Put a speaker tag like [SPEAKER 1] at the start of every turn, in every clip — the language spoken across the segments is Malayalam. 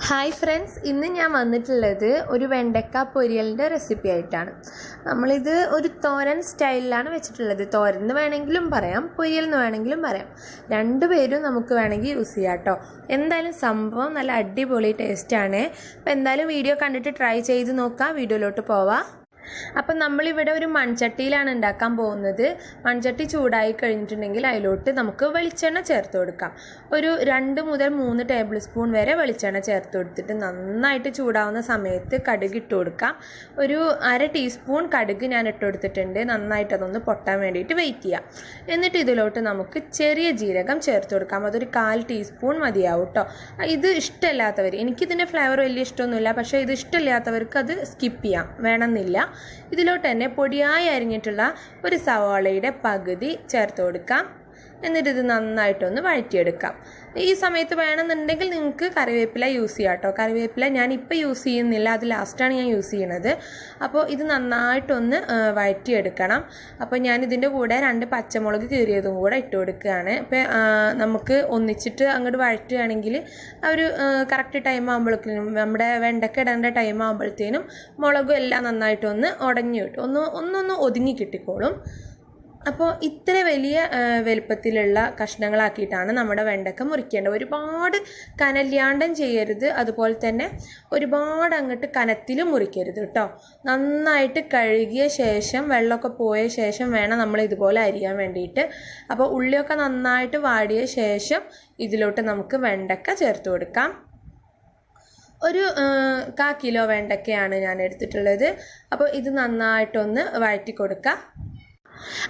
[SPEAKER 1] ഹായ് ഫ്രണ്ട്സ്, ഇന്ന് ഞാൻ വന്നിട്ടുള്ളത് ഒരു വെണ്ടക്ക പൊരിയലിൻ്റെ റെസിപ്പി ആയിട്ടാണ്. നമ്മളിത് ഒരു തോരൻ സ്റ്റൈലിലാണ് വെച്ചിട്ടുള്ളത്. തോരൻ എന്ന് വേണമെങ്കിലും പറയാം, പൊരിയൽ എന്ന് വേണമെങ്കിലും പറയാം. രണ്ടുപേരും നമുക്ക് വേണമെങ്കിൽ യൂസ് ചെയ്യാം കേട്ടോ. എന്തായാലും സംഭവം നല്ല അടിപൊളി ടേസ്റ്റാണ്. അപ്പോൾ എന്തായാലും വീഡിയോ കണ്ടിട്ട് ട്രൈ ചെയ്ത് നോക്കാം. വീഡിയോയിലോട്ട് പോവാം. അപ്പം നമ്മളിവിടെ ഒരു മൺചട്ടിയിലാണ് ഉണ്ടാക്കാൻ പോകുന്നത്. മൺചട്ടി ചൂടായി കഴിഞ്ഞിട്ടുണ്ടെങ്കിൽ അതിലോട്ട് നമുക്ക് വെളിച്ചെണ്ണ ചേർത്ത് കൊടുക്കാം. ഒരു 2 മുതൽ 3 ടേബിൾ സ്പൂൺ വരെ വെളിച്ചെണ്ണ ചേർത്ത് കൊടുത്തിട്ട് നന്നായിട്ട് ചൂടാവുന്ന സമയത്ത് കടുക് ഇട്ട് കൊടുക്കാം. ഒരു 1/2 ടീസ്പൂൺ കടുക് ഞാൻ ഇട്ട് കൊടുത്തിട്ടുണ്ട്. നന്നായിട്ട് അതൊന്ന് പൊട്ടാൻ വേണ്ടിയിട്ട് വെയിറ്റ് ചെയ്യാം. എന്നിട്ട് ഇതിലോട്ട് നമുക്ക് ചെറിയ ജീരകം ചേർത്ത് കൊടുക്കാം. അതൊരു 1/4 ടീസ്പൂൺ മതിയാവും കേട്ടോ. ഇത് ഇഷ്ടമില്ലാത്തവർ, എനിക്കിതിൻ്റെ ഫ്ലേവർ വലിയ ഇഷ്ടമൊന്നുമില്ല, പക്ഷേ ഇത് ഇഷ്ടമില്ലാത്തവർക്ക് അത് സ്കിപ്പ് ചെയ്യാം, വേണമെന്നില്ല. ഇതിലോട്ട് തന്നെ പൊടിയായി അരിഞ്ഞിട്ടുള്ള ഒരു സവാളയുടെ പകുതി ചേർത്ത് കൊടുക്കാം. എന്നിട്ട് ഇത് നന്നായിട്ടൊന്ന് വഴറ്റിയെടുക്കാം. ഈ സമയത്ത് വേണമെന്നുണ്ടെങ്കിൽ നിങ്ങൾക്ക് കറിവേപ്പില യൂസ് ചെയ്യാം കേട്ടോ. കറിവേപ്പില ഞാനിപ്പോൾ യൂസ് ചെയ്യുന്നില്ല, അത് ലാസ്റ്റാണ് ഞാൻ യൂസ് ചെയ്യുന്നത്. അപ്പോൾ ഇത് നന്നായിട്ടൊന്ന് വഴറ്റിയെടുക്കണം. അപ്പോൾ ഞാനിതിൻ്റെ കൂടെ 2 പച്ചമുളക് കീറിയതും കൂടെ ഇട്ട് കൊടുക്കുകയാണ്. അപ്പോൾ നമുക്ക് ഒന്നിച്ചിട്ട് അങ്ങോട്ട് വഴറ്റുകയാണെങ്കിൽ ഒരു കറക്റ്റ് ടൈം ആകുമ്പോഴേക്കും, നമ്മുടെ വെണ്ടക്ക ഇടേണ്ട ടൈം ആകുമ്പോഴത്തേനും മുളകും എല്ലാം നന്നായിട്ടൊന്ന് ഉടഞ്ഞു കിട്ടും, ഒന്നൊന്ന് ഒതുങ്ങി കിട്ടിക്കോളും. അപ്പോൾ ഇത്ര വലിയ വലുപ്പത്തിലുള്ള കഷ്ണങ്ങളാക്കിയിട്ടാണ് നമ്മുടെ വെണ്ടക്ക മുറിക്കേണ്ടത്. ഒരുപാട് കനല്യാണ്ടം ചെയ്യരുത്, അതുപോലെ തന്നെ ഒരുപാട് അങ്ങോട്ട് കനത്തിലും മുറിക്കരുത് കേട്ടോ. നന്നായിട്ട് കഴുകിയ ശേഷം വെള്ളമൊക്കെ പോയ ശേഷം വേണം നമ്മൾ ഇതുപോലെ അരിയാൻ വേണ്ടിയിട്ട്. അപ്പോൾ ഉള്ളിയൊക്കെ നന്നായിട്ട് വാടിയ ശേഷം ഇതിലോട്ട് നമുക്ക് വെണ്ടക്ക ചേർത്ത് കൊടുക്കാം. ഒരു 1/4 കിലോ വെണ്ടക്കയാണ് ഞാൻ എടുത്തിട്ടുള്ളത്. അപ്പോൾ ഇത് നന്നായിട്ടൊന്ന് വഴറ്റി കൊടുക്കാം.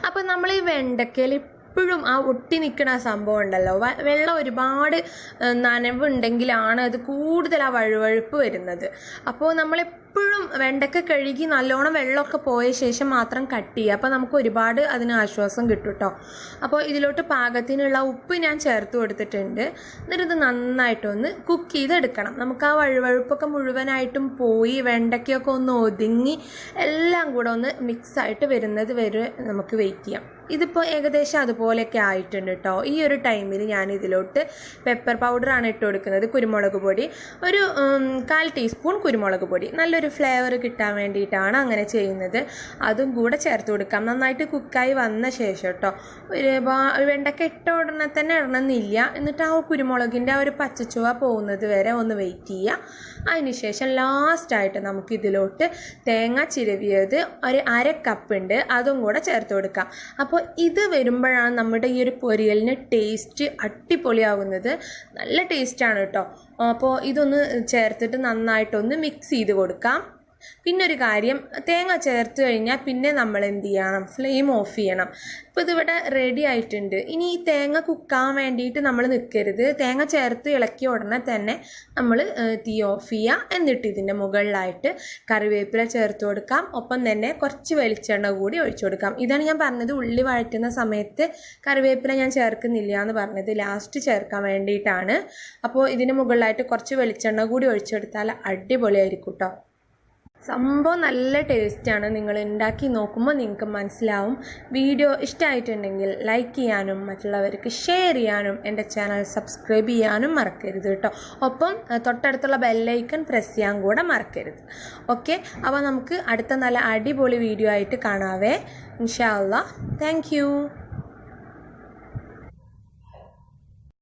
[SPEAKER 1] അപ്പോൾ നമ്മൾ ഈ വെണ്ടക്കയിൽ എപ്പോഴും ആ ഒട്ടി നിൽക്കുന്ന സംഭവം ഉണ്ടല്ലോ, വെള്ളം ഒരുപാട് നനവുണ്ടെങ്കിലാണ് അത് കൂടുതൽ ആ വഴുവഴുപ്പ് വരുന്നത്. അപ്പോൾ നമ്മളെപ്പോഴും വെണ്ടക്ക കഴുകി നല്ലോണം വെള്ളമൊക്കെ പോയ ശേഷം മാത്രം കട്ട് ചെയ്യുക. അപ്പോൾ നമുക്ക് ഒരുപാട് അതിന് ആശ്വാസം കിട്ടും കേട്ടോ. അപ്പോൾ ഇതിലോട്ട് പാകത്തിനുള്ള ഉപ്പ് ഞാൻ ചേർത്ത് കൊടുത്തിട്ടുണ്ട്. എന്നിട്ട് ഇത് നന്നായിട്ടൊന്ന് കുക്ക് ചെയ്തെടുക്കണം. നമുക്ക് ആ വഴുവഴുപ്പൊക്കെ മുഴുവനായിട്ടും പോയി വെണ്ടയ്ക്കൊക്കെ ഒന്ന് ഒതുങ്ങി എല്ലാം കൂടെ ഒന്ന് മിക്സായിട്ട് വരുന്നത് വരെ നമുക്ക് വെയിറ്റ് ചെയ്യാം. ഇതിപ്പോൾ ഏകദേശം അതുപോലെയൊക്കെ ആയിട്ടുണ്ട് കേട്ടോ. ഈ ഒരു ടൈമിൽ ഞാൻ ഇതിലോട്ട് പെപ്പർ പൗഡറാണ് ഇട്ട് കൊടുക്കുന്നത്, കുരുമുളക് പൊടി. ഒരു 1/4 ടീസ്പൂൺ കുരുമുളക് പൊടി, നല്ലൊരു ഫ്ലേവർ കിട്ടാൻ വേണ്ടിയിട്ടാണ് അങ്ങനെ ചെയ്യുന്നത്. അതും കൂടെ ചേർത്ത് കൊടുക്കാം. നന്നായിട്ട് കുക്കായി വന്ന ശേഷം കേട്ടോ. ഒരു വെണ്ടയ്ക്ക ഇട്ട ഉടനെ തന്നെ ഇടണമെന്നില്ല. എന്നിട്ട് ആ കുരുമുളകിൻ്റെ ആ ഒരു പച്ചച്ചുവ പോകുന്നത് വരെ ഒന്ന് വെയിറ്റ് ചെയ്യുക. അതിനുശേഷം ലാസ്റ്റായിട്ട് നമുക്ക് ഇതിലോട്ട് തേങ്ങ ചിരവിയത് ഒരു 1/2 കപ്പ് ഉണ്ട്, അതും കൂടെ ചേർത്ത് കൊടുക്കാം. അപ്പോൾ ഇത് വരുമ്പോഴാണ് നമ്മുടെ ഈ ഒരു പൊരിയലിന് ടേസ്റ്റ് അടിപൊളിയാകുന്നത്. നല്ല ടേസ്റ്റാണ് കേട്ടോ. അപ്പോൾ ഇതൊന്ന് ചേർത്തിട്ട് നന്നായിട്ടൊന്ന് മിക്സ് ചെയ്ത് കൊടുക്കാം. പിന്നെ ഒരു കാര്യം, തേങ്ങ ചേർത്ത് കഴിഞ്ഞാൽ പിന്നെ നമ്മൾ എന്ത് ചെയ്യണം, ഫ്ലെയിം ഓഫ് ചെയ്യണം. ഇപ്പോൾ ഇതിവിടെ റെഡി ആയിട്ടുണ്ട്. ഇനി ഈ തേങ്ങ കുക്കാൻ വേണ്ടിയിട്ട് നമ്മൾ നിൽക്കരുത്. തേങ്ങ ചേർത്ത് ഇളക്കിയ ഉടനെ തന്നെ നമ്മൾ തീ ഓഫ് ചെയ്യുക. എന്നിട്ട് ഇതിൻ്റെ മുകളിലായിട്ട് കറിവേപ്പില ചേർത്ത് കൊടുക്കാം. ഒപ്പം തന്നെ കുറച്ച് വെളിച്ചെണ്ണ കൂടി ഒഴിച്ചു കൊടുക്കാം. ഇതാണ് ഞാൻ പറഞ്ഞത്, ഉള്ളി വഴറ്റുന്ന സമയത്ത് കറിവേപ്പില ഞാൻ ചേർക്കുന്നില്ല എന്ന് പറഞ്ഞത് ലാസ്റ്റ് ചേർക്കാൻ വേണ്ടിയിട്ടാണ്. അപ്പോൾ ഇതിന് മുകളിലായിട്ട് കുറച്ച് വെളിച്ചെണ്ണ കൂടി ഒഴിച്ചെടുത്താൽ അടിപൊളിയായിരിക്കും കേട്ടോ. സംഭവം നല്ല ടേസ്റ്റാണ്. നിങ്ങൾ ഉണ്ടാക്കി നോക്കുമ്പോൾ നിങ്ങൾക്ക് മനസ്സിലാവും. വീഡിയോ ഇഷ്ടമായിട്ടുണ്ടെങ്കിൽ ലൈക്ക് ചെയ്യാനും മറ്റുള്ളവർക്ക് ഷെയർ ചെയ്യാനും എൻ്റെ ചാനൽ സബ്സ്ക്രൈബ് ചെയ്യാനും മറക്കരുത് കേട്ടോ. ഒപ്പം തൊട്ടടുത്തുള്ള ബെല്ലൈക്കൺ പ്രസ് ചെയ്യാൻ കൂടെ മറക്കരുത്. ഓക്കെ, അപ്പോൾ നമുക്ക് അടുത്ത നല്ല അടിപൊളി വീഡിയോ ആയിട്ട് കാണാവേ, ഇൻഷാ അല്ലാഹ്. Thank you.